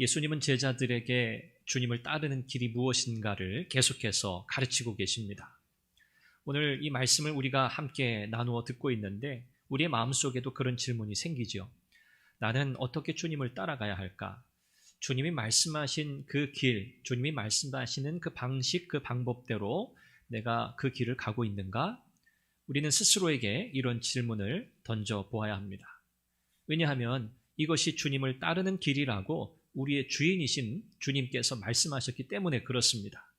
예수님은 제자들에게 주님을 따르는 길이 무엇인가를 계속해서 가르치고 계십니다. 오늘 이 말씀을 우리가 함께 나누어 듣고 있는데 우리의 마음속에도 그런 질문이 생기죠. 나는 어떻게 주님을 따라가야 할까? 주님이 말씀하신 그 길, 주님이 말씀하시는 그 방식, 그 방법대로 내가 그 길을 가고 있는가? 우리는 스스로에게 이런 질문을 던져보아야 합니다. 왜냐하면 이것이 주님을 따르는 길이라고 우리의 주인이신 주님께서 말씀하셨기 때문에 그렇습니다.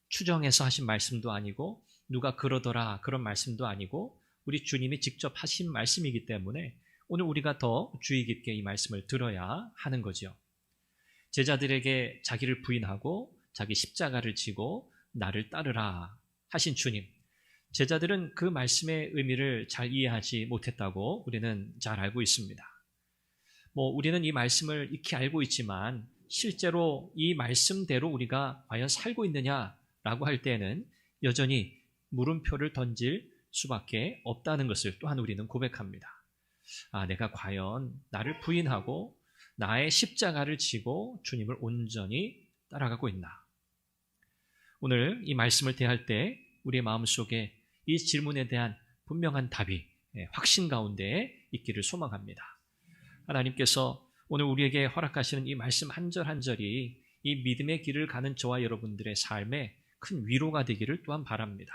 추정해서 하신 말씀도 아니고 누가 그러더라 그런 말씀도 아니고 우리 주님이 직접 하신 말씀이기 때문에 오늘 우리가 더 주의 깊게 이 말씀을 들어야 하는 거죠. 제자들에게 자기를 부인하고 자기 십자가를 지고 나를 따르라 하신 주님. 제자들은 그 말씀의 의미를 잘 이해하지 못했다고 우리는 잘 알고 있습니다. 우리는 이 말씀을 익히 알고 있지만 실제로 이 말씀대로 우리가 과연 살고 있느냐라고 할 때는 여전히 물음표를 던질 수밖에 없다는 것을 또한 우리는 고백합니다. 내가 과연 나를 부인하고 나의 십자가를 지고 주님을 온전히 따라가고 있나? 오늘 이 말씀을 대할 때 우리의 마음속에 이 질문에 대한 분명한 답이 확신 가운데 있기를 소망합니다. 하나님께서 오늘 우리에게 허락하시는 이 말씀 한 절 한 절이 이 믿음의 길을 가는 저와 여러분들의 삶에 큰 위로가 되기를 또한 바랍니다.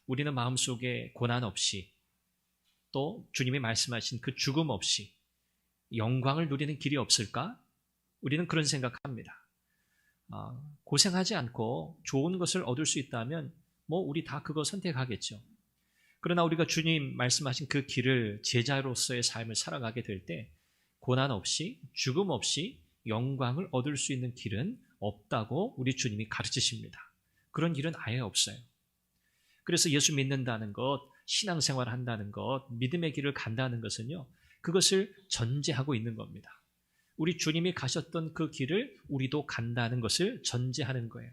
우리는 마음속에 고난 없이 또 주님이 말씀하신 그 죽음 없이 영광을 누리는 길이 없을까? 우리는 그런 생각합니다. 고생하지 않고 좋은 것을 얻을 수 있다면 우리 다 그거 선택하겠죠. 그러나 우리가 주님 말씀하신 그 길을 제자로서의 삶을 살아가게 될 때 고난 없이 죽음 없이 영광을 얻을 수 있는 길은 없다고 우리 주님이 가르치십니다. 그런 길은 아예 없어요. 그래서 예수 믿는다는 것, 신앙생활을 한다는 것, 믿음의 길을 간다는 것은요, 그것을 전제하고 있는 겁니다. 우리 주님이 가셨던 그 길을 우리도 간다는 것을 전제하는 거예요.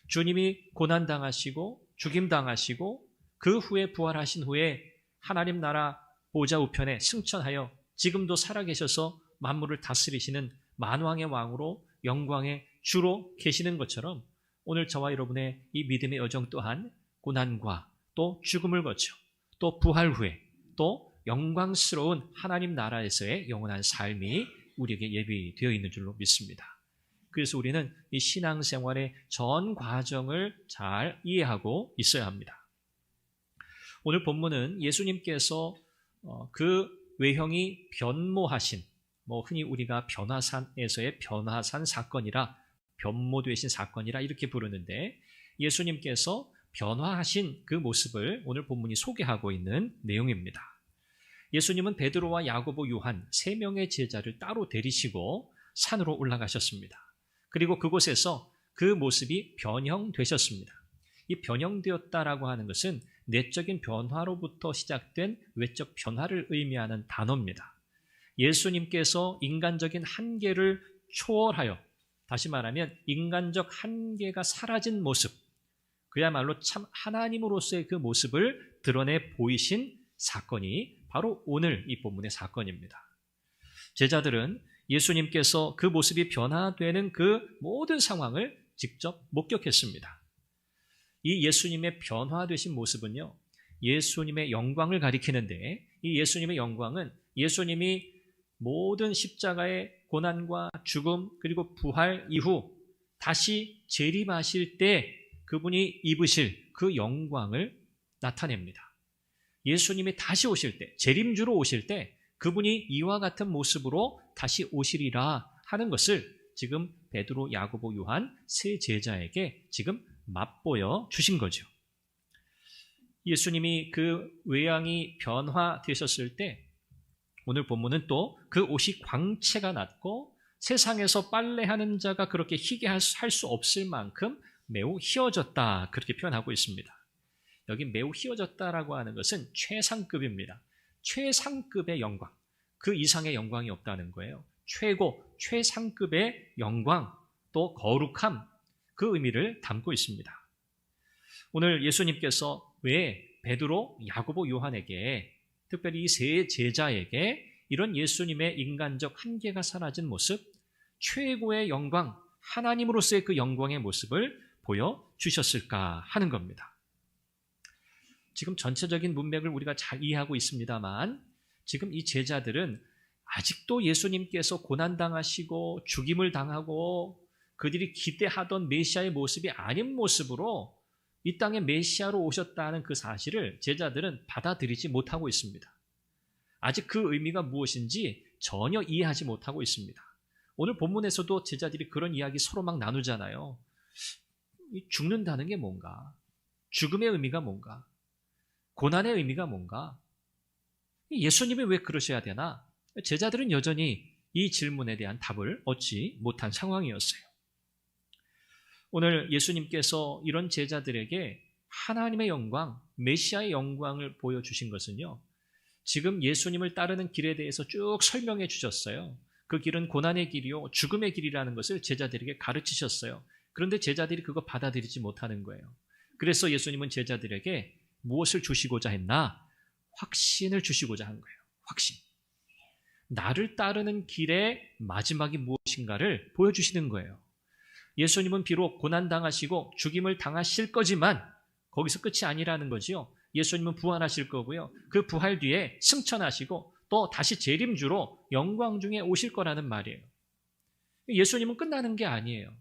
주님이 고난당하시고 죽임당하시고 그 후에 부활하신 후에 하나님 나라 보좌 우편에 승천하여 지금도 살아계셔서 만물을 다스리시는 만왕의 왕으로 영광의 주로 계시는 것처럼 오늘 저와 여러분의 이 믿음의 여정 또한 고난과 또 죽음을 거쳐 또 부활 후에 또 영광스러운 하나님 나라에서의 영원한 삶이 우리에게 예비되어 있는 줄로 믿습니다. 그래서 우리는 이 신앙생활의 전 과정을 잘 이해하고 있어야 합니다. 오늘 본문은 예수님께서 그 외형이 변모하신, 흔히 우리가 변화산에서의 변화산 사건이라 변모되신 사건이라 이렇게 부르는데 예수님께서 변화하신 그 모습을 오늘 본문이 소개하고 있는 내용입니다. 예수님은 베드로와 야고보, 요한 3명의 제자를 따로 데리시고 산으로 올라가셨습니다. 그리고 그곳에서 그 모습이 변형되셨습니다. 이 변형되었다라고 하는 것은 내적인 변화로부터 시작된 외적 변화를 의미하는 단어입니다. 예수님께서 인간적인 한계를 초월하여, 다시 말하면 인간적 한계가 사라진 모습, 그야말로 참 하나님으로서의 그 모습을 드러내 보이신 사건이 바로 오늘 이 본문의 사건입니다. 제자들은 예수님께서 그 모습이 변화되는 그 모든 상황을 직접 목격했습니다. 이 예수님의 변화되신 모습은요, 예수님의 영광을 가리키는데 이 예수님의 영광은 예수님이 모든 십자가의 고난과 죽음 그리고 부활 이후 다시 재림하실 때 그분이 입으실 그 영광을 나타냅니다. 예수님이 다시 오실 때, 재림주로 오실 때 그분이 이와 같은 모습으로 다시 오시리라 하는 것을 지금 베드로, 야고보, 요한 3 제자에게 지금 맛보여 주신 거죠. 예수님이 그 외양이 변화되셨을 때 오늘 본문은 또 그 옷이 광채가 났고 세상에서 빨래하는 자가 그렇게 희게 할 수 없을 만큼 매우 희어졌다, 그렇게 표현하고 있습니다. 여기 매우 희어졌다라고 하는 것은 최상급입니다. 최상급의 영광, 그 이상의 영광이 없다는 거예요. 최고, 최상급의 영광, 또 거룩함, 그 의미를 담고 있습니다. 오늘 예수님께서 왜 베드로, 야고보, 요한에게, 특별히 이 3 제자에게 이런 예수님의 인간적 한계가 사라진 모습, 최고의 영광, 하나님으로서의 그 영광의 모습을 보여주셨을까 하는 겁니다. 지금 전체적인 문맥을 우리가 잘 이해하고 있습니다만 지금 이 제자들은 아직도 예수님께서 고난당하시고 죽임을 당하고 그들이 기대하던 메시아의 모습이 아닌 모습으로 이 땅에 메시아로 오셨다는 그 사실을 제자들은 받아들이지 못하고 있습니다. 아직 그 의미가 무엇인지 전혀 이해하지 못하고 있습니다. 오늘 본문에서도 제자들이 그런 이야기 서로 막 나누잖아요. 죽는다는 게 뭔가? 죽음의 의미가 뭔가? 고난의 의미가 뭔가? 예수님이 왜 그러셔야 되나? 제자들은 여전히 이 질문에 대한 답을 얻지 못한 상황이었어요. 오늘 예수님께서 이런 제자들에게 하나님의 영광, 메시아의 영광을 보여주신 것은요, 지금 예수님을 따르는 길에 대해서 쭉 설명해 주셨어요. 그 길은 고난의 길이요, 죽음의 길이라는 것을 제자들에게 가르치셨어요. 그런데 제자들이 그거 받아들이지 못하는 거예요. 그래서 예수님은 제자들에게 무엇을 주시고자 했나? 확신을 주시고자 한 거예요. 확신. 나를 따르는 길의 마지막이 무엇인가를 보여주시는 거예요. 예수님은 비록 고난당하시고 죽임을 당하실 거지만 거기서 끝이 아니라는 거지요. 예수님은 부활하실 거고요. 그 부활 뒤에 승천하시고 또 다시 재림주로 영광 중에 오실 거라는 말이에요. 예수님은 끝나는 게 아니에요.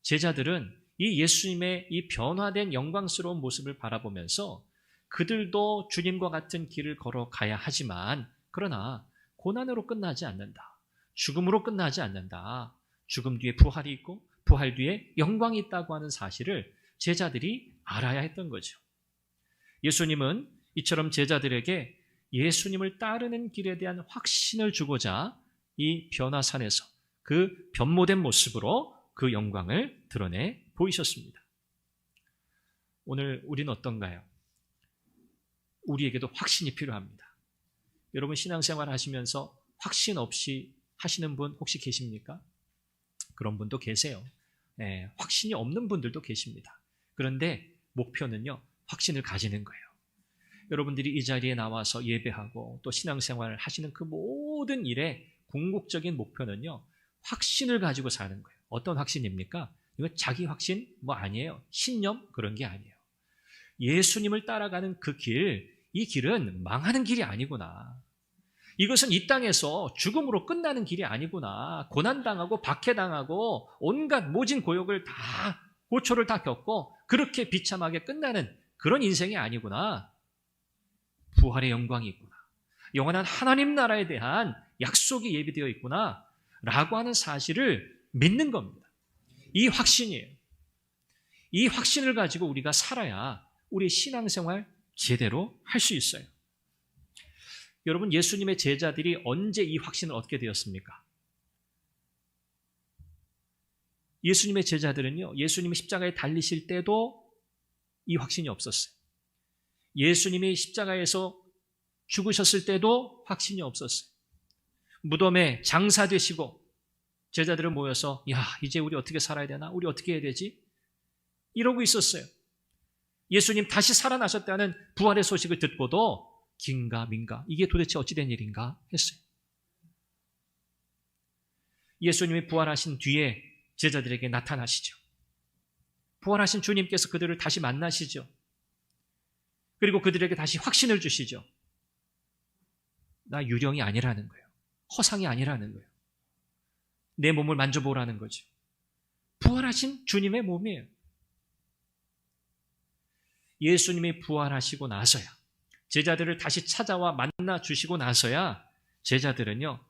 제자들은 이 예수님의 이 변화된 영광스러운 모습을 바라보면서 그들도 주님과 같은 길을 걸어가야 하지만 그러나 고난으로 끝나지 않는다. 죽음으로 끝나지 않는다. 죽음 뒤에 부활이 있고 부활 뒤에 영광이 있다고 하는 사실을 제자들이 알아야 했던 거죠. 예수님은 이처럼 제자들에게 예수님을 따르는 길에 대한 확신을 주고자 이 변화산에서 그 변모된 모습으로 그 영광을 드러내 보이셨습니다. 오늘 우리는 어떤가요? 우리에게도 확신이 필요합니다. 여러분 신앙생활 하시면서 확신 없이 하시는 분 혹시 계십니까? 그런 분도 계세요. 확신이 없는 분들도 계십니다. 그런데 목표는요, 확신을 가지는 거예요. 여러분들이 이 자리에 나와서 예배하고 또 신앙생활을 하시는 그 모든 일의 궁극적인 목표는요, 확신을 가지고 사는 거예요. 어떤 확신입니까? 이거 자기 확신 아니에요. 신념 그런 게 아니에요. 예수님을 따라가는 그 길, 이 길은 망하는 길이 아니구나. 이것은 이 땅에서 죽음으로 끝나는 길이 아니구나. 고난당하고 박해당하고 온갖 모진 고역을 다, 고초를 다 겪고 그렇게 비참하게 끝나는 그런 인생이 아니구나. 부활의 영광이 있구나. 영원한 하나님 나라에 대한 약속이 예비되어 있구나. 라고 하는 사실을 믿는 겁니다. 이 확신이에요. 이 확신을 가지고 우리가 살아야 우리 신앙생활 제대로 할 수 있어요. 여러분, 예수님의 제자들이 언제 이 확신을 얻게 되었습니까? 예수님의 제자들은요, 예수님이 십자가에 달리실 때도 이 확신이 없었어요. 예수님이 십자가에서 죽으셨을 때도 확신이 없었어요. 무덤에 장사되시고 제자들은 모여서 이제 우리 어떻게 살아야 되나? 우리 어떻게 해야 되지? 이러고 있었어요. 예수님 다시 살아나셨다는 부활의 소식을 듣고도 긴가민가 이게 도대체 어찌 된 일인가 했어요. 예수님이 부활하신 뒤에 제자들에게 나타나시죠. 부활하신 주님께서 그들을 다시 만나시죠. 그리고 그들에게 다시 확신을 주시죠. 나 유령이 아니라는 거예요. 허상이 아니라는 거예요. 내 몸을 만져보라는 거죠. 부활하신 주님의 몸이에요. 예수님이 부활하시고 나서야, 제자들을 다시 찾아와 만나 주시고 나서야 제자들은요,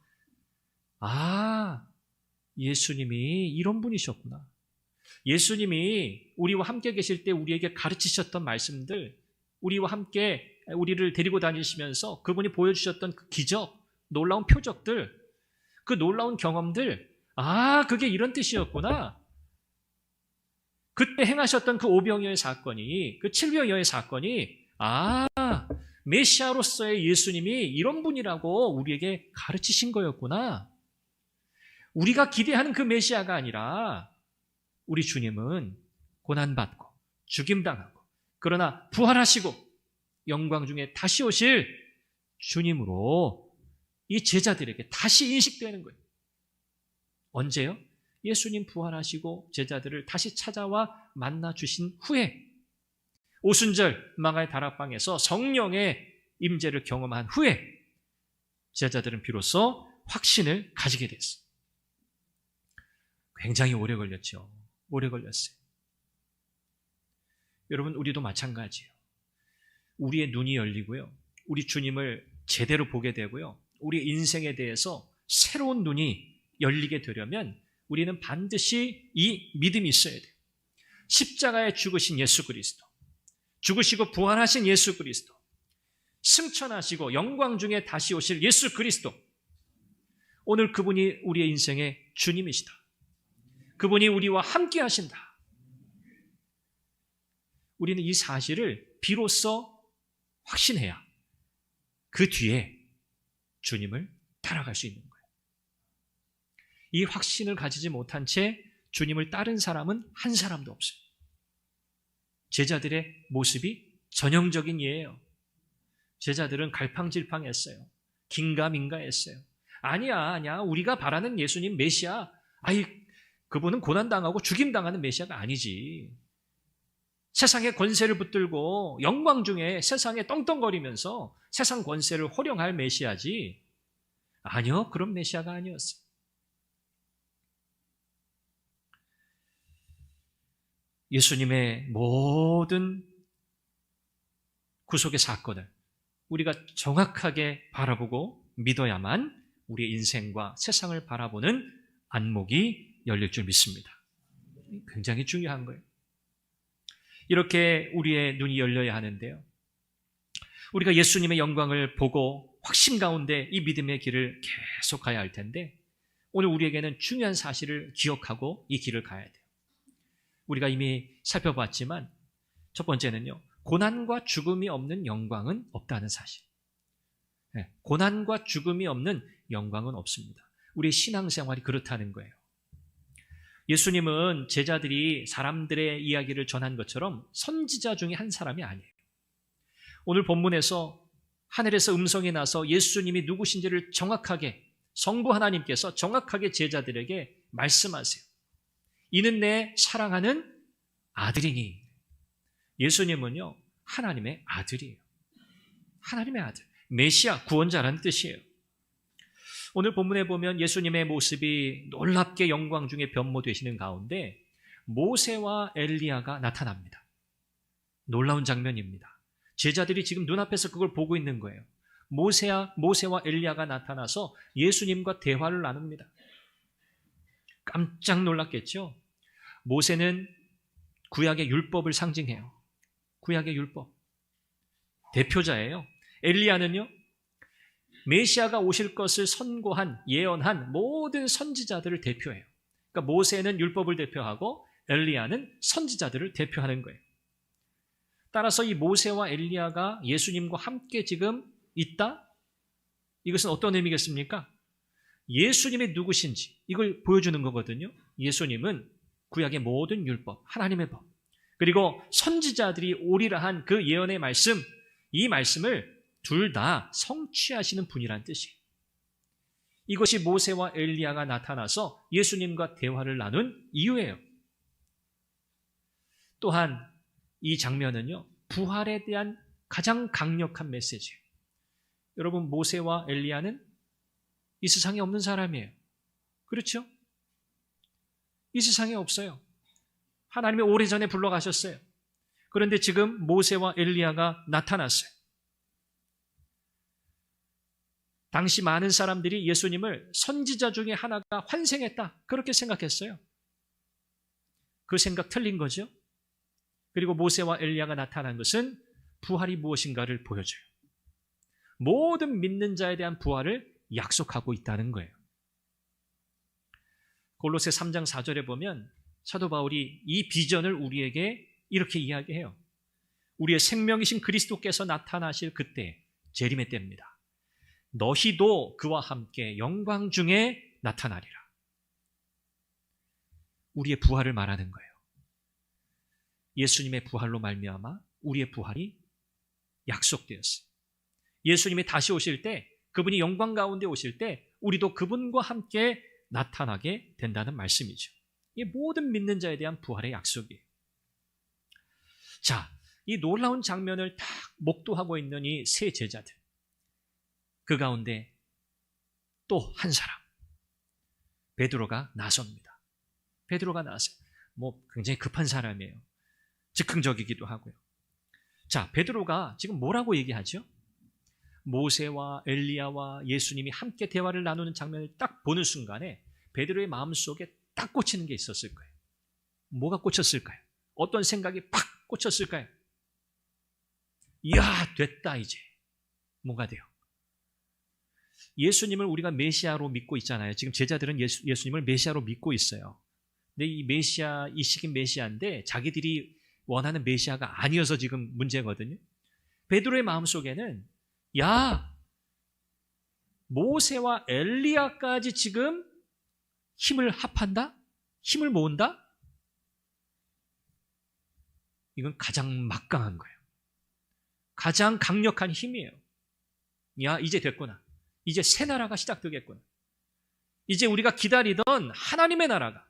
예수님이 이런 분이셨구나. 예수님이 우리와 함께 계실 때 우리에게 가르치셨던 말씀들, 우리와 함께 우리를 데리고 다니시면서 그분이 보여주셨던 그 기적, 놀라운 표적들, 그 놀라운 경험들, 그게 이런 뜻이었구나. 그때 행하셨던 그 오병이어의 사건이, 그 칠병이어의 사건이 메시아로서의 예수님이 이런 분이라고 우리에게 가르치신 거였구나. 우리가 기대하는 그 메시아가 아니라 우리 주님은 고난받고 죽임당하고 그러나 부활하시고 영광 중에 다시 오실 주님으로 이 제자들에게 다시 인식되는 거예요. 언제요? 예수님 부활하시고 제자들을 다시 찾아와 만나 주신 후에, 오순절 마가의 다락방에서 성령의 임재를 경험한 후에 제자들은 비로소 확신을 가지게 됐어요. 굉장히 오래 걸렸죠. 오래 걸렸어요. 여러분, 우리도 마찬가지예요. 우리의 눈이 열리고요, 우리 주님을 제대로 보게 되고요, 우리 인생에 대해서 새로운 눈이 열리게 되려면 우리는 반드시 이 믿음이 있어야 돼요. 십자가에 죽으신 예수 그리스도, 죽으시고 부활하신 예수 그리스도, 승천하시고 영광 중에 다시 오실 예수 그리스도, 오늘 그분이 우리의 인생의 주님이시다. 그분이 우리와 함께 하신다. 우리는 이 사실을 비로소 확신해야 그 뒤에 주님을 따라갈 수 있는 거예요. 이 확신을 가지지 못한 채 주님을 따른 사람은 한 사람도 없어요. 제자들의 모습이 전형적인 예예요. 제자들은 갈팡질팡했어요. 긴가민가했어요. 아니야, 우리가 바라는 예수님 메시아, 그분은 고난당하고 죽임당하는 메시아가 아니지. 세상의 권세를 붙들고 영광 중에 세상에 떵떵거리면서 세상 권세를 호령할 메시아지. 아니요, 그런 메시아가 아니었어요. 예수님의 모든 구속의 사건을 우리가 정확하게 바라보고 믿어야만 우리의 인생과 세상을 바라보는 안목이 열릴 줄 믿습니다. 굉장히 중요한 거예요. 이렇게 우리의 눈이 열려야 하는데요, 우리가 예수님의 영광을 보고 확신 가운데 이 믿음의 길을 계속 가야 할 텐데, 오늘 우리에게는 중요한 사실을 기억하고 이 길을 가야 돼요. 우리가 이미 살펴봤지만 첫 번째는요, 고난과 죽음이 없는 영광은 없다는 사실. 고난과 죽음이 없는 영광은 없습니다. 우리의 신앙생활이 그렇다는 거예요. 예수님은 제자들이 사람들의 이야기를 전한 것처럼 선지자 중에 한 사람이 아니에요. 오늘 본문에서 하늘에서 음성이 나서 예수님이 누구신지를 정확하게, 성부 하나님께서 정확하게 제자들에게 말씀하세요. 이는 내 사랑하는 아들이니. 예수님은요, 하나님의 아들이에요. 하나님의 아들, 메시아, 구원자라는 뜻이에요. 오늘 본문에 보면 예수님의 모습이 놀랍게 영광 중에 변모되시는 가운데 모세와 엘리야가 나타납니다. 놀라운 장면입니다. 제자들이 지금 눈앞에서 그걸 보고 있는 거예요. 모세와 엘리야가 나타나서 예수님과 대화를 나눕니다. 깜짝 놀랐겠죠? 모세는 구약의 율법을 상징해요. 구약의 율법. 대표자예요. 엘리야는요, 메시아가 오실 것을 선고한, 예언한 모든 선지자들을 대표해요. 그러니까 모세는 율법을 대표하고 엘리야는 선지자들을 대표하는 거예요. 따라서 이 모세와 엘리야가 예수님과 함께 지금 있다? 이것은 어떤 의미겠습니까? 예수님이 누구신지 이걸 보여주는 거거든요. 예수님은 구약의 모든 율법, 하나님의 법, 그리고 선지자들이 오리라 한 그 예언의 말씀, 이 말씀을 둘 다 성취하시는 분이란 뜻이에요. 이것이 모세와 엘리야가 나타나서 예수님과 대화를 나눈 이유예요. 또한 이 장면은요, 부활에 대한 가장 강력한 메시지예요. 여러분, 모세와 엘리야는 이 세상에 없는 사람이에요. 그렇죠? 이 세상에 없어요. 하나님이 오래전에 불러가셨어요. 그런데 지금 모세와 엘리야가 나타났어요. 당시 많은 사람들이 예수님을 선지자 중에 하나가 환생했다, 그렇게 생각했어요. 그 생각 틀린 거죠. 그리고 모세와 엘리야가 나타난 것은 부활이 무엇인가를 보여줘요. 모든 믿는 자에 대한 부활을 약속하고 있다는 거예요. 골로새 3장 4절에 보면 사도 바울이 이 비전을 우리에게 이렇게 이야기해요. 우리의 생명이신 그리스도께서 나타나실 그때, 재림의 때입니다. 너희도 그와 함께 영광 중에 나타나리라. 우리의 부활을 말하는 거예요. 예수님의 부활로 말미암아 우리의 부활이 약속되었어요. 예수님이 다시 오실 때, 그분이 영광 가운데 오실 때 우리도 그분과 함께 나타나게 된다는 말씀이죠. 이 모든 믿는 자에 대한 부활의 약속이에요. 자, 이 놀라운 장면을 딱 목도하고 있는 이 세 제자들, 그 가운데 또 한 사람, 베드로가 나섭니다. 베드로가 나서요. 굉장히 급한 사람이에요. 즉흥적이기도 하고요. 자, 베드로가 지금 뭐라고 얘기하죠? 모세와 엘리야와 예수님이 함께 대화를 나누는 장면을 딱 보는 순간에 베드로의 마음속에 딱 꽂히는 게 있었을 거예요. 뭐가 꽂혔을까요? 어떤 생각이 팍 꽂혔을까요? 이야, 됐다 이제. 뭐가 돼요? 예수님을 우리가 메시아로 믿고 있잖아요. 지금 제자들은 예수님을 메시아로 믿고 있어요. 근데 이 메시아, 이 시기 메시아인데 자기들이 원하는 메시아가 아니어서 지금 문제거든요. 베드로의 마음속에는 야, 모세와 엘리야까지 지금 힘을 합한다? 힘을 모은다? 이건 가장 막강한 거예요. 가장 강력한 힘이에요. 야, 이제 됐구나. 이제 새 나라가 시작되겠구나. 이제 우리가 기다리던 하나님의 나라가,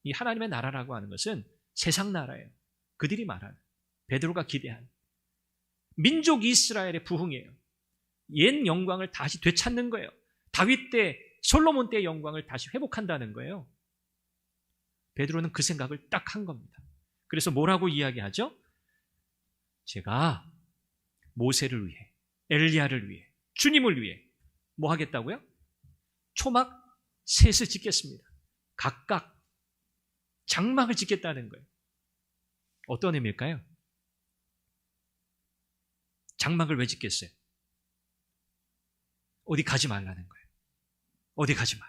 이 하나님의 나라라고 하는 것은 세상 나라예요. 그들이 말하는, 베드로가 기대한 민족 이스라엘의 부흥이에요. 옛 영광을 다시 되찾는 거예요. 다윗 때, 솔로몬 때의 영광을 다시 회복한다는 거예요. 베드로는 그 생각을 딱 한 겁니다. 그래서 뭐라고 이야기하죠? 제가 모세를 위해, 엘리야를 위해, 주님을 위해 뭐 하겠다고요? 초막 셋을 짓겠습니다. 각각 장막을 짓겠다는 거예요. 어떤 의미일까요? 장막을 왜 짓겠어요? 어디 가지 말라는 거예요. 어디 가지 마.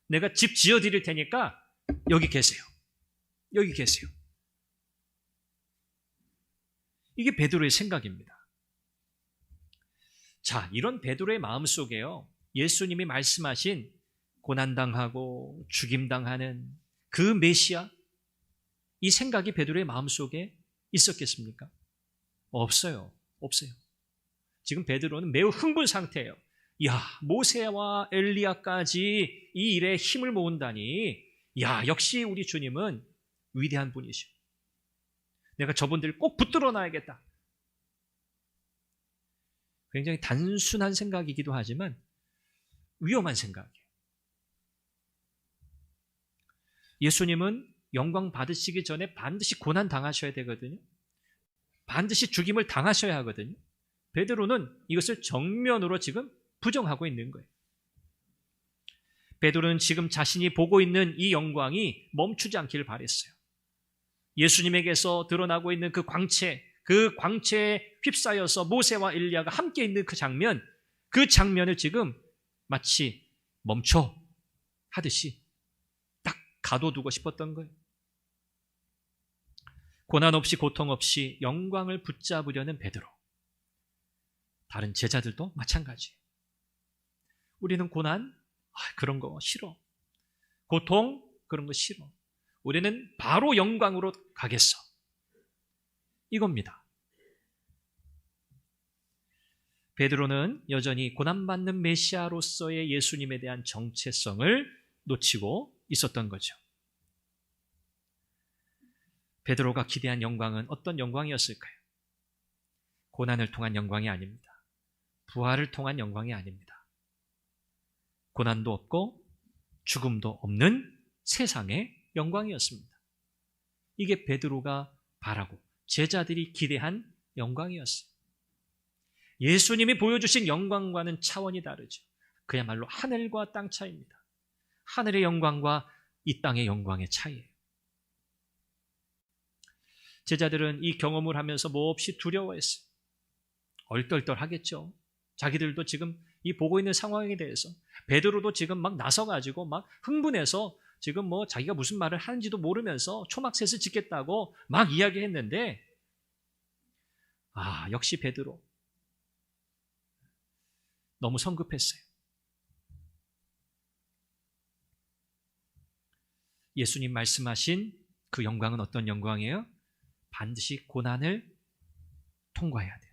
내가 집 지어드릴 테니까 여기 계세요. 여기 계세요. 이게 베드로의 생각입니다. 자, 이런 베드로의 마음속에요, 예수님이 말씀하신 고난당하고 죽임당하는 그 메시아, 이 생각이 베드로의 마음속에 있었겠습니까? 없어요. 없어요. 지금 베드로는 매우 흥분 상태예요. 야, 모세와 엘리야까지 이 일에 힘을 모은다니, 야, 역시 우리 주님은 위대한 분이시오. 내가 저분들 꼭 붙들어 놔야겠다. 굉장히 단순한 생각이기도 하지만 위험한 생각이에요. 예수님은 영광 받으시기 전에 반드시 고난 당하셔야 되거든요. 반드시 죽임을 당하셔야 하거든요. 베드로는 이것을 정면으로 지금 부정하고 있는 거예요. 베드로는 지금 자신이 보고 있는 이 영광이 멈추지 않기를 바랬어요. 예수님에게서 드러나고 있는 그 광채에 휩싸여서 모세와 엘리야가 함께 있는 그 장면을 지금 마치 멈춰 하듯이 딱 가둬두고 싶었던 거예요. 고난 없이 고통 없이 영광을 붙잡으려는 베드로. 다른 제자들도 마찬가지예요. 우리는 고난, 그런 거 싫어. 고통, 그런 거 싫어. 우리는 바로 영광으로 가겠어. 이겁니다. 베드로는 여전히 고난받는 메시아로서의 예수님에 대한 정체성을 놓치고 있었던 거죠. 베드로가 기대한 영광은 어떤 영광이었을까요? 고난을 통한 영광이 아닙니다. 부활을 통한 영광이 아닙니다. 고난도 없고 죽음도 없는 세상의 영광이었습니다. 이게 베드로가 바라고 제자들이 기대한 영광이었어요. 예수님이 보여주신 영광과는 차원이 다르죠. 그야말로 하늘과 땅 차이입니다. 하늘의 영광과 이 땅의 영광의 차이예요. 제자들은 이 경험을 하면서 몹시 두려워했어요. 얼떨떨하겠죠. 자기들도 지금 이 보고 있는 상황에 대해서, 베드로도 지금 막 나서가지고 막 흥분해서 지금 뭐 자기가 무슨 말을 하는지도 모르면서 초막셋을 짓겠다고 막 이야기했는데, 역시 베드로 너무 성급했어요. 예수님 말씀하신 그 영광은 어떤 영광이에요? 반드시 고난을 통과해야 돼요.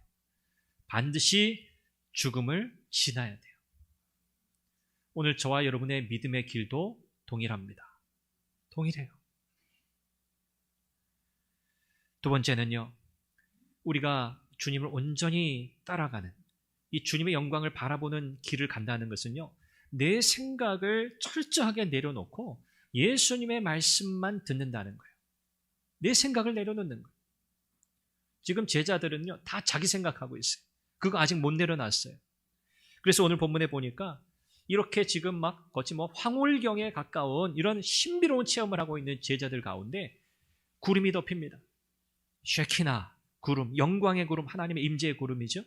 반드시 죽음을 지나야 돼요. 오늘 저와 여러분의 믿음의 길도 동일합니다. 동일해요. 두 번째는요, 우리가 주님을 온전히 따라가는, 이 주님의 영광을 바라보는 길을 간다는 것은요, 내 생각을 철저하게 내려놓고 예수님의 말씀만 듣는다는 거예요. 내 생각을 내려놓는 거예요. 지금 제자들은요, 다 자기 생각하고 있어요. 그거 아직 못 내려놨어요. 그래서 오늘 본문에 보니까 이렇게 지금 막 거치 황홀경에 가까운 이런 신비로운 체험을 하고 있는 제자들 가운데 구름이 덮입니다. 쉐키나 구름, 영광의 구름, 하나님의 임재의 구름이죠.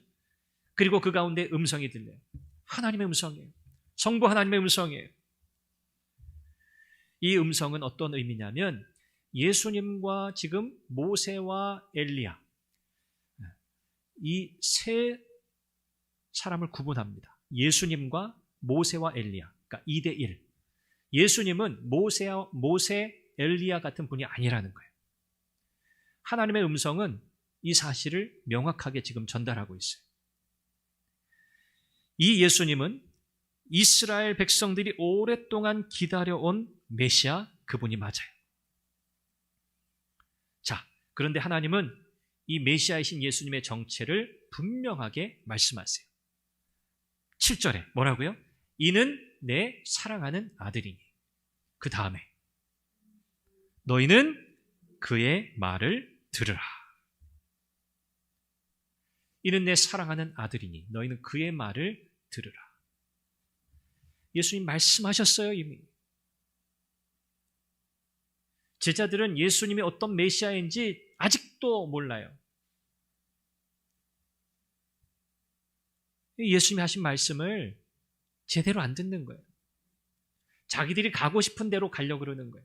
그리고 그 가운데 음성이 들려요. 하나님의 음성이에요. 성부 하나님의 음성이에요. 이 음성은 어떤 의미냐면 예수님과 지금 모세와 엘리야, 이 세 사람을 구분합니다. 예수님과 모세와 엘리야, 그러니까 2대1. 예수님은 모세, 엘리야 같은 분이 아니라는 거예요. 하나님의 음성은 이 사실을 명확하게 지금 전달하고 있어요. 이 예수님은 이스라엘 백성들이 오랫동안 기다려온 메시아, 그분이 맞아요. 자, 그런데 하나님은 이 메시아이신 예수님의 정체를 분명하게 말씀하세요. 7절에 뭐라고요? 이는 내 사랑하는 아들이니. 그 다음에 너희는 그의 말을 들으라. 이는 내 사랑하는 아들이니 너희는 그의 말을 들으라. 예수님 말씀하셨어요, 이미. 제자들은 예수님이 어떤 메시아인지 아직도 몰라요. 예수님이 하신 말씀을 제대로 안 듣는 거예요. 자기들이 가고 싶은 대로 가려고 그러는 거예요.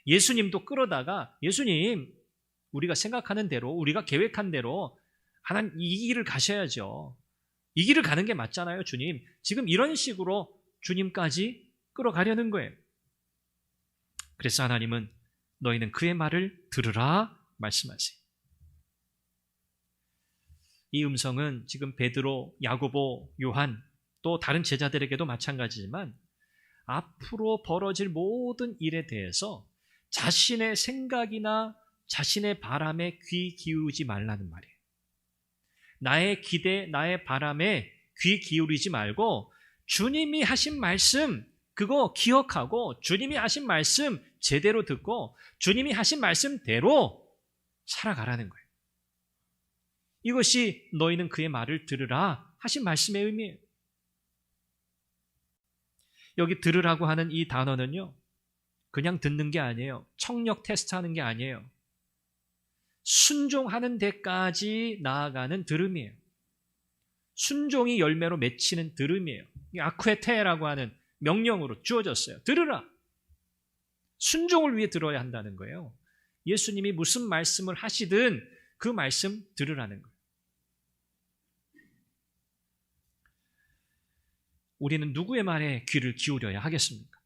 예수님도 끌어다가 예수님, 우리가 생각하는 대로, 우리가 계획한 대로 하나님 이 길을 가셔야죠. 이 길을 가는 게 맞잖아요, 주님. 지금 이런 식으로 주님까지 끌어가려는 거예요. 그래서 하나님은 너희는 그의 말을 들으라 말씀하세요. 이 음성은 지금 베드로, 야고보, 요한 또 다른 제자들에게도 마찬가지지만 앞으로 벌어질 모든 일에 대해서 자신의 생각이나 자신의 바람에 귀 기울이지 말라는 말이에요. 나의 기대, 나의 바람에 귀 기울이지 말고 주님이 하신 말씀 그거 기억하고 주님이 하신 말씀 제대로 듣고 주님이 하신 말씀대로 살아가라는 거예요. 이것이 너희는 그의 말을 들으라 하신 말씀의 의미예요. 여기 들으라고 하는 이 단어는요, 그냥 듣는 게 아니에요. 청력 테스트하는 게 아니에요. 순종하는 데까지 나아가는 들음이에요. 순종이 열매로 맺히는 들음이에요. 아쿠에테라고 하는 명령으로 주어졌어요. 들으라. 순종을 위해 들어야 한다는 거예요. 예수님이 무슨 말씀을 하시든 그 말씀 들으라는 거예요. 우리는 누구의 말에 귀를 기울여야 하겠습니까?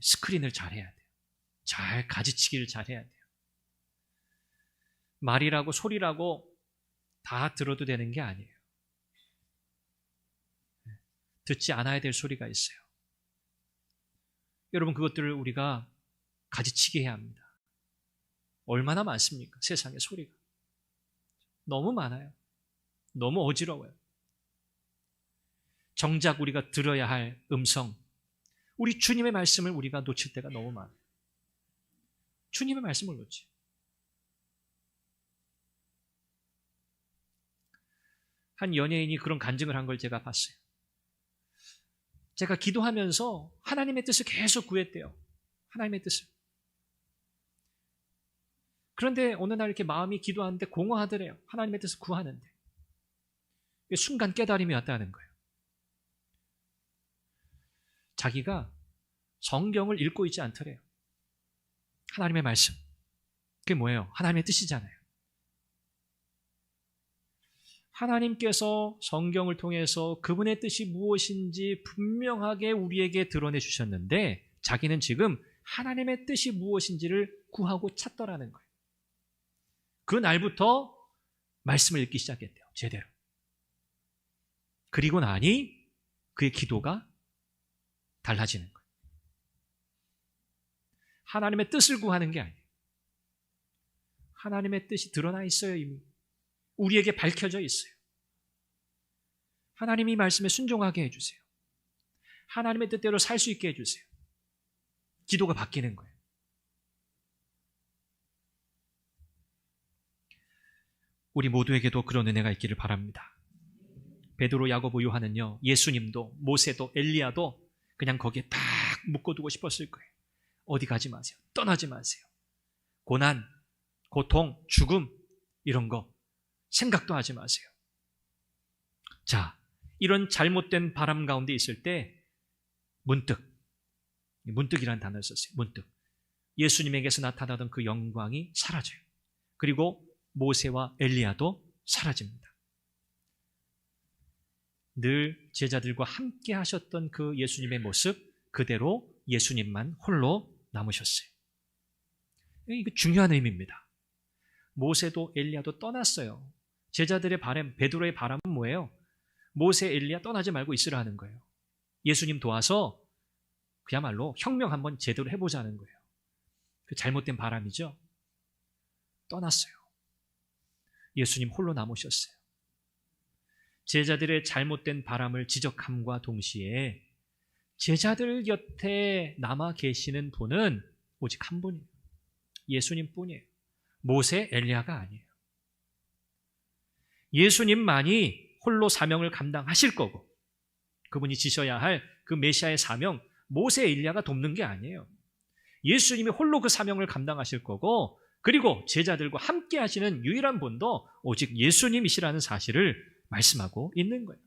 스크린을 잘해야 돼요. 잘 가지치기를 잘해야 돼요. 말이라고 소리라고 다 들어도 되는 게 아니에요. 듣지 않아야 될 소리가 있어요. 여러분, 그것들을 우리가 가지치기 해야 합니다. 얼마나 많습니까? 세상에 소리가. 너무 많아요. 너무 어지러워요. 정작 우리가 들어야 할 음성, 우리 주님의 말씀을 우리가 놓칠 때가 너무 많아요. 주님의 말씀을 놓지. 한 연예인이 그런 간증을 한 걸 제가 봤어요. 제가 기도하면서 하나님의 뜻을 계속 구했대요. 하나님의 뜻을. 그런데 어느 날 이렇게 마음이 기도하는데 공허하더래요. 하나님의 뜻을 구하는데. 순간 깨달음이 왔다는 거예요. 자기가 성경을 읽고 있지 않더래요. 하나님의 말씀. 그게 뭐예요? 하나님의 뜻이잖아요. 하나님께서 성경을 통해서 그분의 뜻이 무엇인지 분명하게 우리에게 드러내 주셨는데 자기는 지금 하나님의 뜻이 무엇인지를 구하고 찾더라는 거예요. 그 날부터 말씀을 읽기 시작했대요. 제대로. 그리고 나니 그의 기도가 달라지는 거예요. 하나님의 뜻을 구하는 게 아니에요. 하나님의 뜻이 드러나 있어요. 이미 우리에게 밝혀져 있어요. 하나님이 말씀에 순종하게 해주세요. 하나님의 뜻대로 살 수 있게 해주세요. 기도가 바뀌는 거예요. 우리 모두에게도 그런 은혜가 있기를 바랍니다. 베드로, 야고보, 요한은요, 예수님도 모세도 엘리야도 그냥 거기에 딱 묶어두고 싶었을 거예요. 어디 가지 마세요. 떠나지 마세요. 고난, 고통, 죽음 이런 거 생각도 하지 마세요. 자, 이런 잘못된 바람 가운데 있을 때 문득이라는 단어를 썼어요. 문득. 예수님에게서 나타나던 그 영광이 사라져요. 그리고 모세와 엘리야도 사라집니다. 늘 제자들과 함께 하셨던 그 예수님의 모습 그대로 예수님만 홀로 남으셨어요. 이거 중요한 의미입니다. 모세도 엘리야도 떠났어요. 제자들의 바람, 베드로의 바람은 뭐예요? 모세, 엘리야 떠나지 말고 있으라 하는 거예요. 예수님 도와서 그야말로 혁명 한번 제대로 해보자는 거예요. 그 잘못된 바람이죠. 떠났어요. 예수님 홀로 남으셨어요. 제자들의 잘못된 바람을 지적함과 동시에 제자들 곁에 남아 계시는 분은 오직 한 분이에요. 예수님뿐이에요. 모세, 엘리야가 아니에요. 예수님만이 홀로 사명을 감당하실 거고 그분이 지셔야 할 그 메시아의 사명, 모세, 엘리야가 돕는 게 아니에요. 예수님이 홀로 그 사명을 감당하실 거고 그리고 제자들과 함께 하시는 유일한 분도 오직 예수님이시라는 사실을 말씀하고 있는 거예요.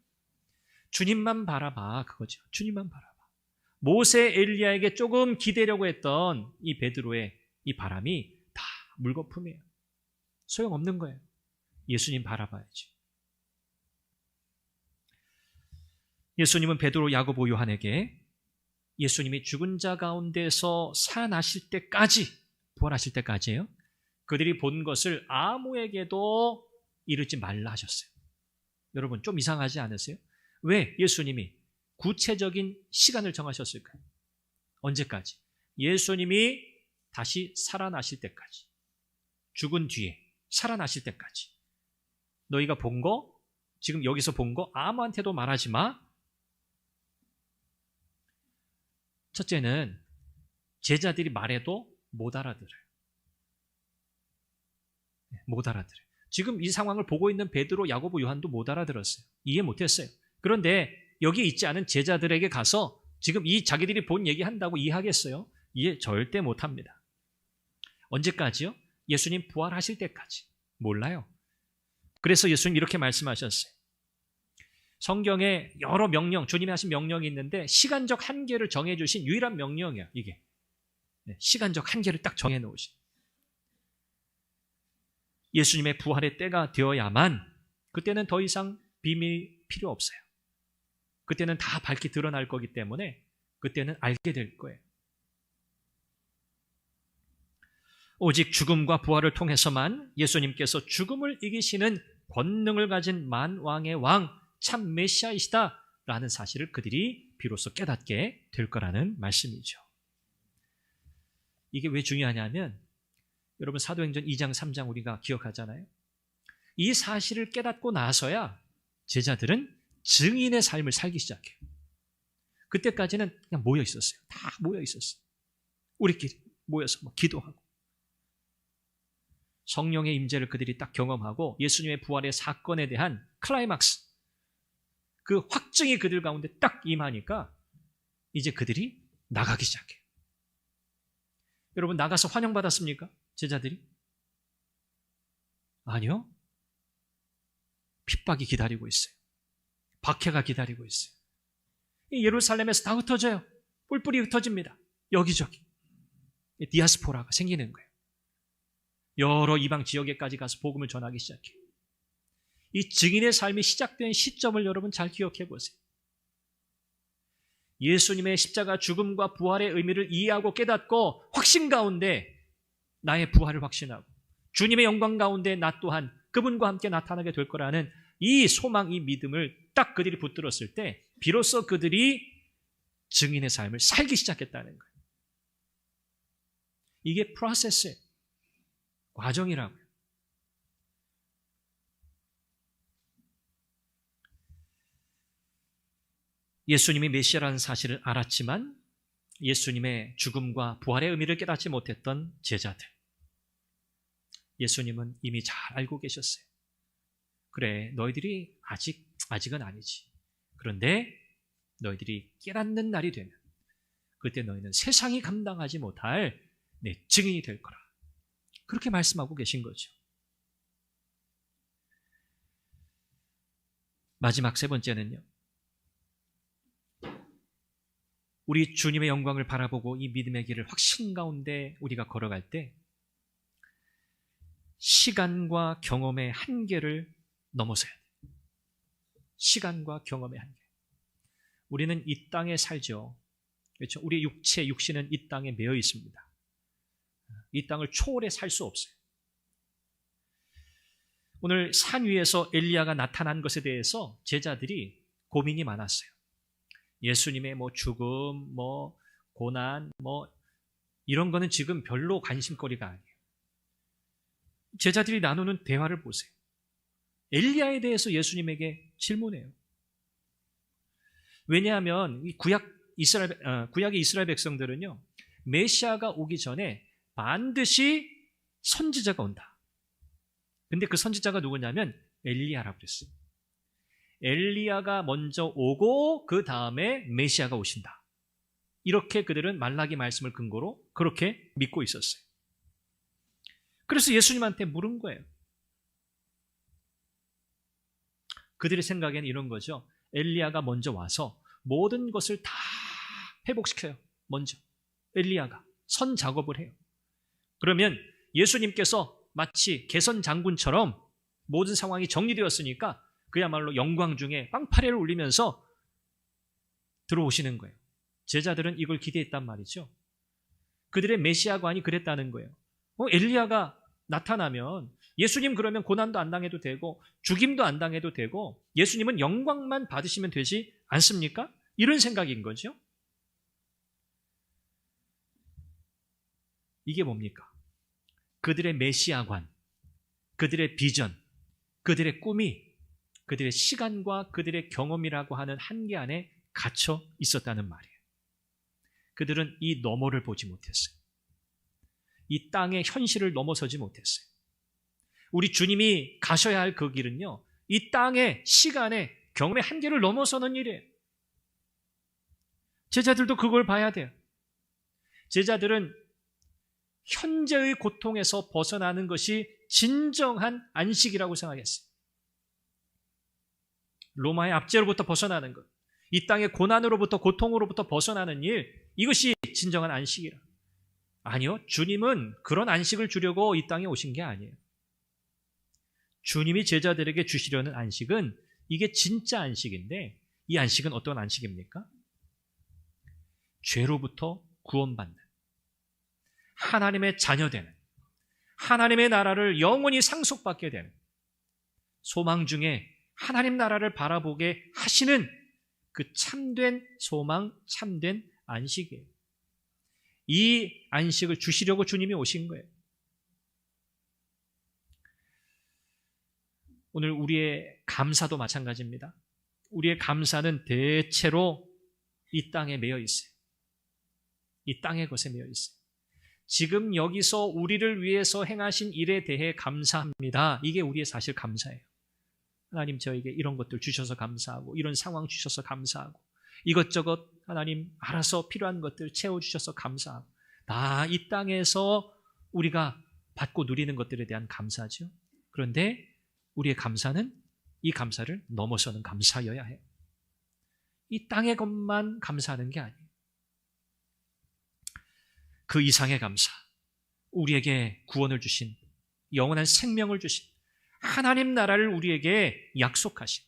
주님만 바라봐, 그거죠. 주님만 바라봐. 모세, 엘리야에게 조금 기대려고 했던 이 베드로의 이 바람이 다 물거품이에요. 소용없는 거예요. 예수님 바라봐야지. 예수님은 베드로, 야고보, 요한에게 예수님이 죽은 자 가운데서 살아나실 때까지, 부활하실 때까지예요. 그들이 본 것을 아무에게도 이르지 말라 하셨어요. 여러분 좀 이상하지 않으세요? 왜 예수님이 구체적인 시간을 정하셨을까요? 언제까지? 예수님이 다시 살아나실 때까지. 죽은 뒤에 살아나실 때까지. 너희가 본 거, 지금 여기서 본 거 아무한테도 말하지 마. 첫째는 제자들이 말해도 못 알아들어요. 못 알아들어요. 지금 이 상황을 보고 있는 베드로, 야고보, 요한도 못 알아들었어요. 이해 못했어요. 그런데 여기 있지 않은 제자들에게 가서 지금 이 자기들이 본 얘기한다고 이해하겠어요? 이해 절대 못합니다. 언제까지요? 예수님 부활하실 때까지. 몰라요. 그래서 예수님 이렇게 말씀하셨어요. 성경에 여러 명령, 주님이 하신 명령이 있는데 시간적 한계를 정해주신 유일한 명령이야, 이게. 시간적 한계를 딱 정해놓으신. 예수님의 부활의 때가 되어야만 그때는 더 이상 비밀 필요 없어요. 그때는 다 밝게 드러날 거기 때문에 그때는 알게 될 거예요. 오직 죽음과 부활을 통해서만 예수님께서 죽음을 이기시는 권능을 가진 만왕의 왕, 참 메시아이시다라는 사실을 그들이 비로소 깨닫게 될 거라는 말씀이죠. 이게 왜 중요하냐면 여러분 사도행전 2장 3장 우리가 기억하잖아요. 이 사실을 깨닫고 나서야 제자들은 증인의 삶을 살기 시작해요. 그때까지는 그냥 모여 있었어요. 다 모여 있었어요. 우리끼리 모여서 기도하고 성령의 임재를 그들이 딱 경험하고 예수님의 부활의 사건에 대한 클라이막스, 그 확증이 그들 가운데 딱 임하니까 이제 그들이 나가기 시작해요. 여러분 나가서 환영받았습니까? 제자들이? 아니요. 핍박이 기다리고 있어요. 박해가 기다리고 있어요. 예루살렘에서 다 흩어져요. 뿔뿔이 흩어집니다. 여기저기. 디아스포라가 생기는 거예요. 여러 이방 지역에까지 가서 복음을 전하기 시작해요. 이 증인의 삶이 시작된 시점을 여러분 잘 기억해 보세요. 예수님의 십자가 죽음과 부활의 의미를 이해하고 깨닫고 확신 가운데 나의 부활을 확신하고 주님의 영광 가운데 나 또한 그분과 함께 나타나게 될 거라는 이 소망, 이 믿음을 딱 그들이 붙들었을 때 비로소 그들이 증인의 삶을 살기 시작했다는 거예요. 이게 프로세스예요. 과정이라고요. 예수님이 메시아라는 사실을 알았지만 예수님의 죽음과 부활의 의미를 깨닫지 못했던 제자들. 예수님은 이미 잘 알고 계셨어요. 그래, 너희들이 아직은 아니지. 그런데 너희들이 깨닫는 날이 되면 그때 너희는 세상이 감당하지 못할 내 증인이 될 거라. 그렇게 말씀하고 계신 거죠. 마지막 세 번째는요. 우리 주님의 영광을 바라보고 이 믿음의 길을 확신 가운데 우리가 걸어갈 때 시간과 경험의 한계를 넘어서야 돼요. 시간과 경험의 한계. 우리는 이 땅에 살죠. 그렇죠? 우리 육신은 이 땅에 매여 있습니다. 이 땅을 초월해 살 수 없어요. 오늘 산 위에서 엘리야가 나타난 것에 대해서 제자들이 고민이 많았어요. 예수님의 죽음, 고난, 이런 거는 지금 별로 관심거리가 아니에요. 제자들이 나누는 대화를 보세요. 엘리야에 대해서 예수님에게 질문해요. 왜냐하면 이 구약의 이스라엘 백성들은요, 메시아가 오기 전에 반드시 선지자가 온다. 근데 그 선지자가 누구냐면 엘리야라고 그랬어요. 엘리야가 먼저 오고 그 다음에 메시아가 오신다. 이렇게 그들은 말라기 말씀을 근거로 그렇게 믿고 있었어요. 그래서 예수님한테 물은 거예요. 그들의 생각에는 이런 거죠. 엘리야가 먼저 와서 모든 것을 다 회복시켜요. 먼저 엘리야가 선 작업을 해요. 그러면 예수님께서 마치 개선 장군처럼 모든 상황이 정리되었으니까 그야말로 영광 중에 빵파레를 울리면서 들어오시는 거예요. 제자들은 이걸 기대했단 말이죠. 그들의 메시아관이 그랬다는 거예요. 엘리야가 나타나면 예수님 그러면 고난도 안 당해도 되고 죽임도 안 당해도 되고 예수님은 영광만 받으시면 되지 않습니까? 이런 생각인 거죠. 이게 뭡니까? 그들의 메시아관, 그들의 비전, 그들의 꿈이 그들의 시간과 그들의 경험이라고 하는 한계 안에 갇혀 있었다는 말이에요. 그들은 이 너머를 보지 못했어요. 이 땅의 현실을 넘어서지 못했어요. 우리 주님이 가셔야 할 그 길은요, 이 땅의 시간의 경험의 한계를 넘어서는 일이에요. 제자들도 그걸 봐야 돼요. 제자들은 현재의 고통에서 벗어나는 것이 진정한 안식이라고 생각했어요. 로마의 압제로부터 벗어나는 것, 이 땅의 고난으로부터 고통으로부터 벗어나는 일, 이것이 진정한 안식이라. 아니요, 주님은 그런 안식을 주려고 이 땅에 오신 게 아니에요. 주님이 제자들에게 주시려는 안식은 이게 진짜 안식인데, 이 안식은 어떤 안식입니까? 죄로부터 구원받는, 하나님의 자녀되는, 하나님의 나라를 영원히 상속받게 되는, 소망 중에 하나님 나라를 바라보게 하시는 그 참된 소망, 참된 안식이에요. 이 안식을 주시려고 주님이 오신 거예요. 오늘 우리의 감사도 마찬가지입니다. 우리의 감사는 대체로 이 땅에 매여 있어요. 이 땅의 것에 매여 있어요. 지금 여기서 우리를 위해서 행하신 일에 대해 감사합니다. 이게 우리의 사실 감사예요. 하나님 저에게 이런 것들 주셔서 감사하고, 이런 상황 주셔서 감사하고, 이것저것 하나님 알아서 필요한 것들 채워주셔서 감사하고, 다 이 땅에서 우리가 받고 누리는 것들에 대한 감사죠. 그런데 우리의 감사는 이 감사를 넘어서는 감사여야 해요. 이 땅의 것만 감사하는 게 아니에요. 그 이상의 감사, 우리에게 구원을 주신, 영원한 생명을 주신, 하나님 나라를 우리에게 약속하신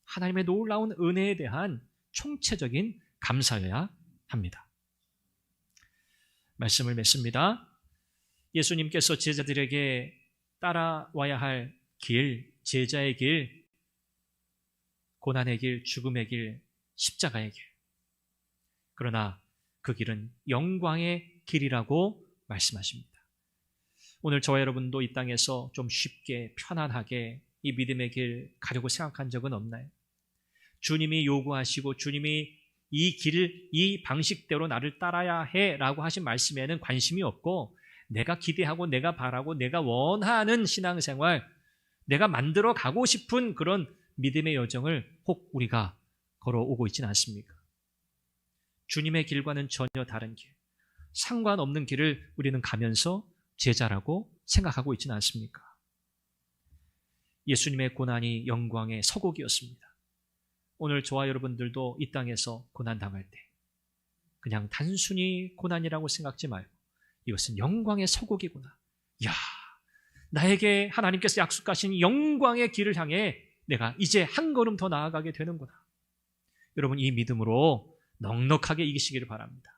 하나님의 놀라운 은혜에 대한 총체적인 감사여야 합니다. 말씀을 맺습니다. 예수님께서 제자들에게 따라와야 할 길, 제자의 길, 고난의 길, 죽음의 길, 십자가의 길. 그러나 그 길은 영광의 길이라고 말씀하십니다. 오늘 저와 여러분도 이 땅에서 좀 쉽게 편안하게 이 믿음의 길 가려고 생각한 적은 없나요? 주님이 요구하시고 주님이 이 길, 이 방식대로 나를 따라야 해라고 하신 말씀에는 관심이 없고 내가 기대하고 내가 바라고 내가 원하는 신앙생활, 내가 만들어 가고 싶은 그런 믿음의 여정을 혹 우리가 걸어오고 있지는 않습니까? 주님의 길과는 전혀 다른 길, 상관없는 길을 우리는 가면서 제자라고 생각하고 있지는 않습니까? 예수님의 고난이 영광의 서곡이었습니다. 오늘 저와 여러분들도 이 땅에서 고난당할 때 그냥 단순히 고난이라고 생각지 말고 이것은 영광의 서곡이구나. 야, 나에게 하나님께서 약속하신 영광의 길을 향해 내가 이제 한 걸음 더 나아가게 되는구나. 여러분, 이 믿음으로 넉넉하게 이기시기를 바랍니다.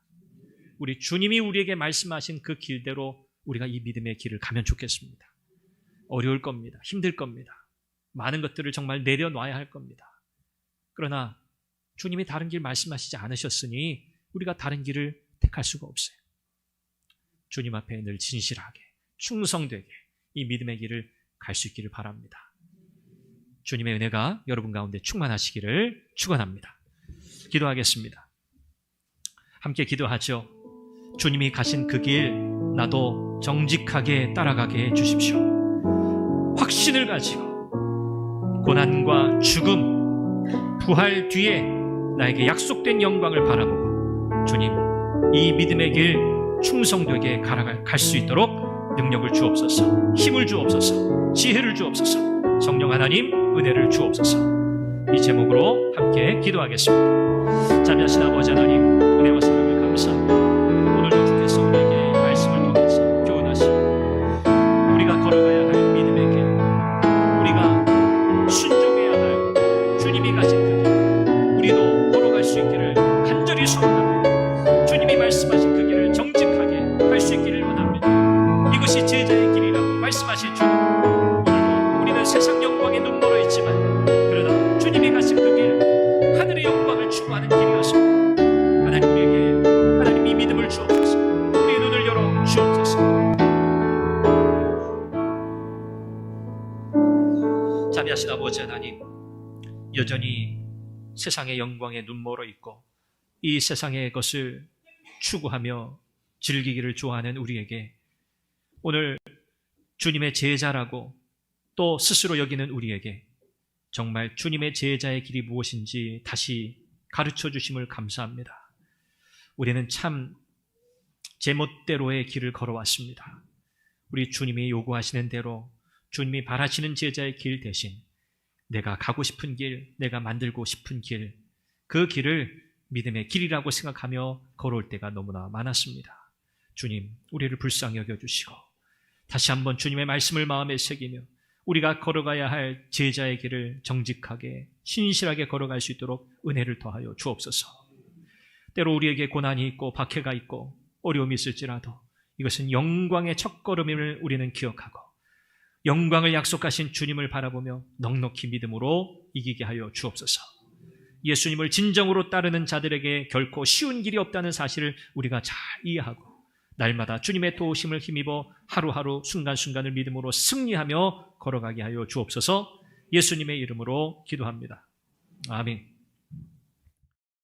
우리 주님이 우리에게 말씀하신 그 길대로 우리가 이 믿음의 길을 가면 좋겠습니다. 어려울 겁니다. 힘들 겁니다. 많은 것들을 정말 내려놔야 할 겁니다. 그러나 주님이 다른 길 말씀하시지 않으셨으니 우리가 다른 길을 택할 수가 없어요. 주님 앞에 늘 진실하게, 충성되게 이 믿음의 길을 갈 수 있기를 바랍니다. 주님의 은혜가 여러분 가운데 충만하시기를 축원합니다. 기도하겠습니다. 함께 기도하죠. 주님이 가신 그 길 나도 정직하게 따라가게 해주십시오. 확신을 가지고 고난과 죽음, 부활 뒤에 나에게 약속된 영광을 바라보고 주님, 이 믿음의 길 충성되게 갈 수 있도록 능력을 주옵소서, 힘을 주옵소서, 지혜를 주옵소서, 성령 하나님 은혜를 주옵소서. 이 제목으로 함께 기도하겠습니다. 자비하신 아버지 하나님, 은혜와 사랑을 감사합니다. 오늘도 주께서 우리에게 말씀을 통해서 교훈하시고 우리가 걸어가야 할 믿음의 길, 우리가 순종해야 할 주님이 가신 그 길, 우리도 걸어갈 수 있기를 간절히 소원합니다. 주님이 말씀하신 그 길을 정직하게 갈 수 있기를 원합니다. 이것이 제자의 길이라고 말씀하신 주님, 오늘도 우리는 세상 영광에 눈멀어 있지만 그러나 주님이 가신 그 길, 하늘의 영광을 추구하는 길이어서 하나님 우리에게 하나님 이 믿음을 주옵소서. 우리의 눈을 열어 주옵소서. 자비하신 아버지 하나님, 여전히 세상의 영광에 눈멀어 있고 이 세상의 것을 추구하며 즐기기를 좋아하는 우리에게 오늘 주님의 제자라고 또 스스로 여기는 우리에게 정말 주님의 제자의 길이 무엇인지 다시 가르쳐 주심을 감사합니다. 우리는 참 제멋대로의 길을 걸어왔습니다. 우리 주님이 요구하시는 대로 주님이 바라시는 제자의 길 대신 내가 가고 싶은 길, 내가 만들고 싶은 길, 그 길을 믿음의 길이라고 생각하며 걸어올 때가 너무나 많았습니다. 주님, 우리를 불쌍히 여겨주시고 다시 한번 주님의 말씀을 마음에 새기며 우리가 걸어가야 할 제자의 길을 정직하게 신실하게 걸어갈 수 있도록 은혜를 더하여 주옵소서. 때로 우리에게 고난이 있고 박해가 있고 어려움이 있을지라도 이것은 영광의 첫걸음임을 우리는 기억하고 영광을 약속하신 주님을 바라보며 넉넉히 믿음으로 이기게 하여 주옵소서. 예수님을 진정으로 따르는 자들에게 결코 쉬운 길이 없다는 사실을 우리가 잘 이해하고 날마다 주님의 도우심을 힘입어 하루하루 순간순간을 믿음으로 승리하며 걸어가게 하여 주옵소서. 예수님의 이름으로 기도합니다. 아멘.